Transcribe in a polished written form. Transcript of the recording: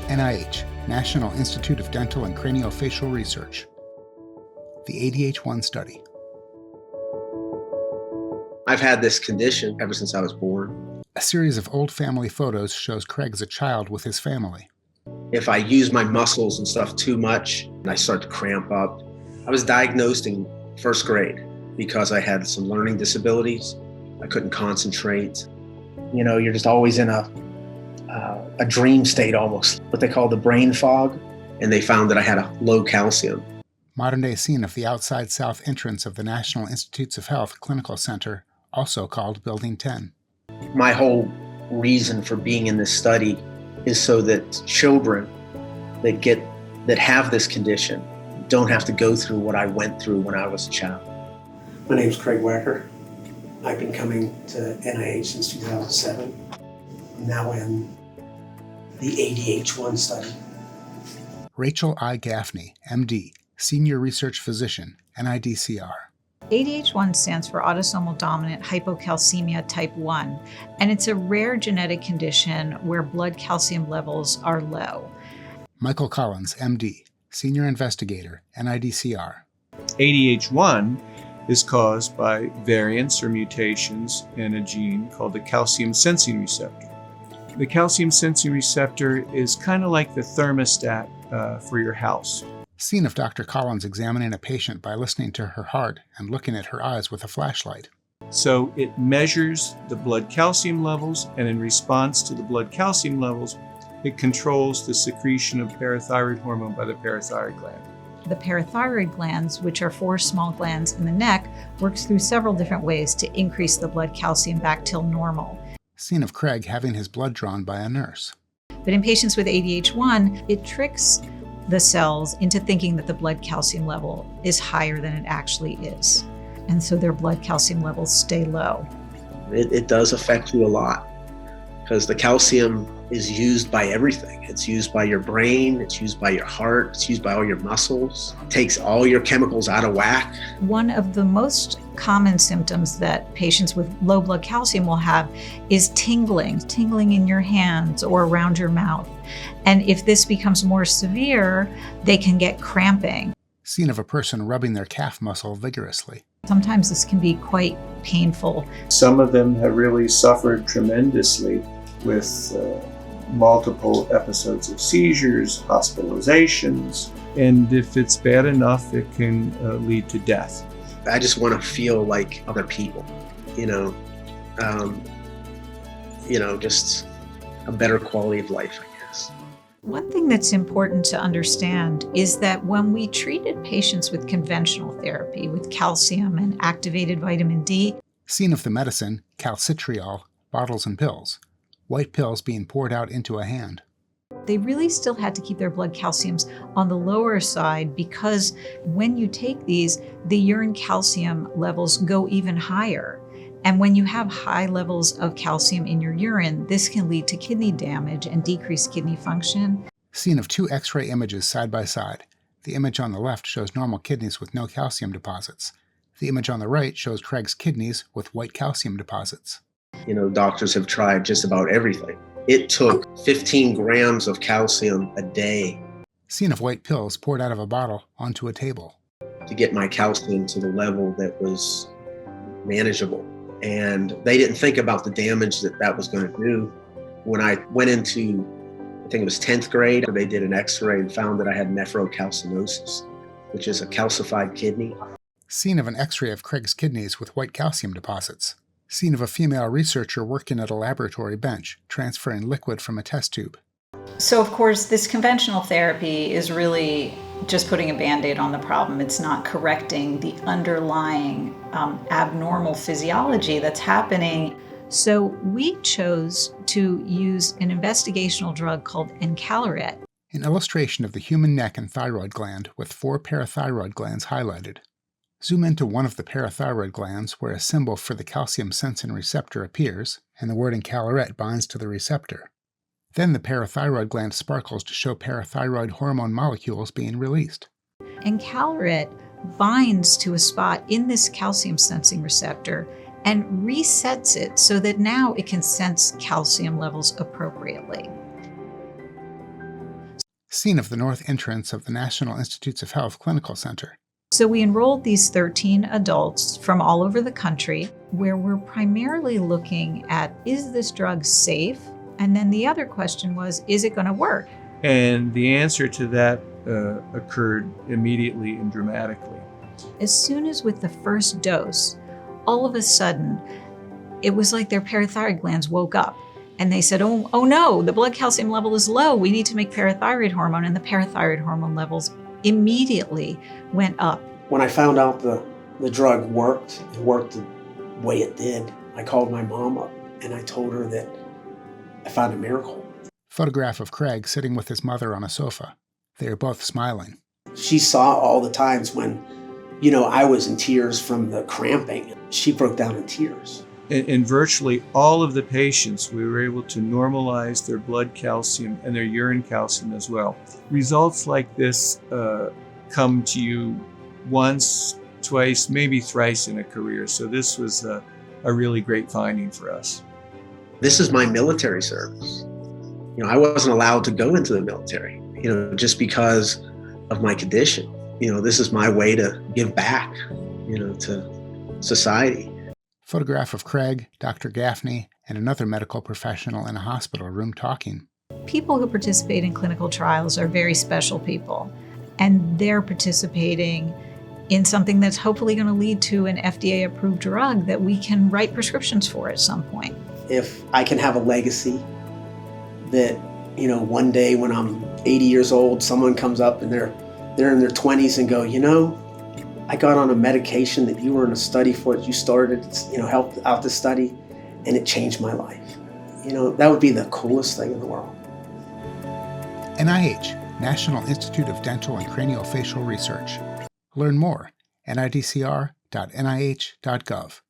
NIH, National Institute of Dental and Craniofacial Research. The ADH1 study. I've had this condition ever since I was born. A series of old family photos shows Craig as a child with his family. If I use my muscles and stuff too much, and I start to cramp up. I was diagnosed in first grade because I had some learning disabilities. I couldn't concentrate. You know, you're just always in a dream state almost, what they call the brain fog. And they found that I had a low calcium. Modern-day scene of the outside south entrance of the National Institutes of Health Clinical Center, also called Building 10. My whole reason for being in this study is so that children that have this condition don't have to go through what I went through when I was a child. My name is Craig Wacker. I've been coming to NIH since 2007. I'm now in the ADH1 study. Rachel I. Gafni, MD, Senior Research Physician, NIDCR. ADH1 stands for Autosomal Dominant Hypocalcemia Type 1, and it's a rare genetic condition where blood calcium levels are low. Michael Collins, MD, Senior Investigator, NIDCR. ADH1 is caused by variants or mutations in a gene called the calcium sensing receptor. The calcium sensing receptor is kind of like the thermostat for your house. Scene of Dr. Collins examining a patient by listening to her heart and looking at her eyes with a flashlight. So it measures the blood calcium levels, and in response to the blood calcium levels, it controls the secretion of parathyroid hormone by the parathyroid gland. The parathyroid glands, which are 4 small glands in the neck, works through several different ways to increase the blood calcium back till normal. Scene of Craig having his blood drawn by a nurse. But in patients with ADH1, it tricks the cells into thinking that the blood calcium level is higher than it actually is. And so their blood calcium levels stay low. It does affect you a lot because the calcium is used by everything. It's used by your brain, it's used by your heart, it's used by all your muscles. It takes all your chemicals out of whack. One of the most common symptoms that patients with low blood calcium will have is tingling in your hands or around your mouth. And if this becomes more severe, they can get cramping. Scene of a person rubbing their calf muscle vigorously. Sometimes this can be quite painful. Some of them have really suffered tremendously with multiple episodes of seizures, hospitalizations, and if it's bad enough, it can lead to death. I just want to feel like other people, just a better quality of life, I guess. One thing that's important to understand is that when we treated patients with conventional therapy with calcium and activated vitamin D, Scene of the medicine, calcitriol, bottles and pills. White pills being poured out into a hand. they really still had to keep their blood calciums on the lower side, because when you take these, the urine calcium levels go even higher. And when you have high levels of calcium in your urine, this can lead to kidney damage and decreased kidney function. Scene of two X-ray images side by side. The image on the left shows normal kidneys with no calcium deposits. The image on the right shows Craig's kidneys with white calcium deposits. You know, doctors have tried just about everything. It took 15 grams of calcium a day. Scene of white pills poured out of a bottle onto a table. To get my calcium to the level that was manageable. And they didn't think about the damage that that was going to do. When I went into, I think it was 10th grade, they did an X-ray and found that I had nephrocalcinosis, which is a calcified kidney. Scene of an X-ray of Craig's kidneys with white calcium deposits. Scene of a female researcher working at a laboratory bench, transferring liquid from a test tube. So, of course, this conventional therapy is really just putting a Band-Aid on the problem. It's not correcting the underlying abnormal physiology that's happening. So we chose to use an investigational drug called Encaleret. An illustration of the human neck and thyroid gland with 4 parathyroid glands highlighted. Zoom into one of the parathyroid glands where a symbol for the calcium sensing receptor appears, and the word Encaleret binds to the receptor. Then the parathyroid gland sparkles to show parathyroid hormone molecules being released. Encaleret binds to a spot in this calcium sensing receptor and resets it so that now it can sense calcium levels appropriately. scene of the north entrance of the National Institutes of Health Clinical Center. So we enrolled these 13 adults from all over the country, where we're primarily looking at, is this drug safe? And then the other question was, is it going to work? And the answer to that occurred immediately and dramatically. As soon as with the first dose, all of a sudden, it was like their parathyroid glands woke up. And they said, oh no, the blood calcium level is low. We need to make parathyroid hormone. And the parathyroid hormone levels immediately went up. When I found out the drug worked, it worked the way it did, I called my mom up and I told her that I found a miracle. Photograph of Craig sitting with his mother on a sofa. They are both smiling. She saw all the times when, I was in tears from the cramping. She broke down in tears. In virtually all of the patients, we were able to normalize their blood calcium and their urine calcium as well. Results like this come to you once, twice, maybe thrice in a career. So this was a really great finding for us. This is my military service. I wasn't allowed to go into the military, just because of my condition. This is my way to give back, to society. Photograph of Craig, Dr. Gafni, and another medical professional in a hospital room talking. People who participate in clinical trials are very special people, and they're participating in something that's hopefully going to lead to an FDA-approved drug that we can write prescriptions for at some point. If I can have a legacy that, one day when I'm 80 years old, someone comes up and they're in their 20s and go, I got on a medication that you were in a study for, that you started, helped out the study, and it changed my life. That would be the coolest thing in the world. NIH, National Institute of Dental and Craniofacial Research. Learn more at nidcr.nih.gov.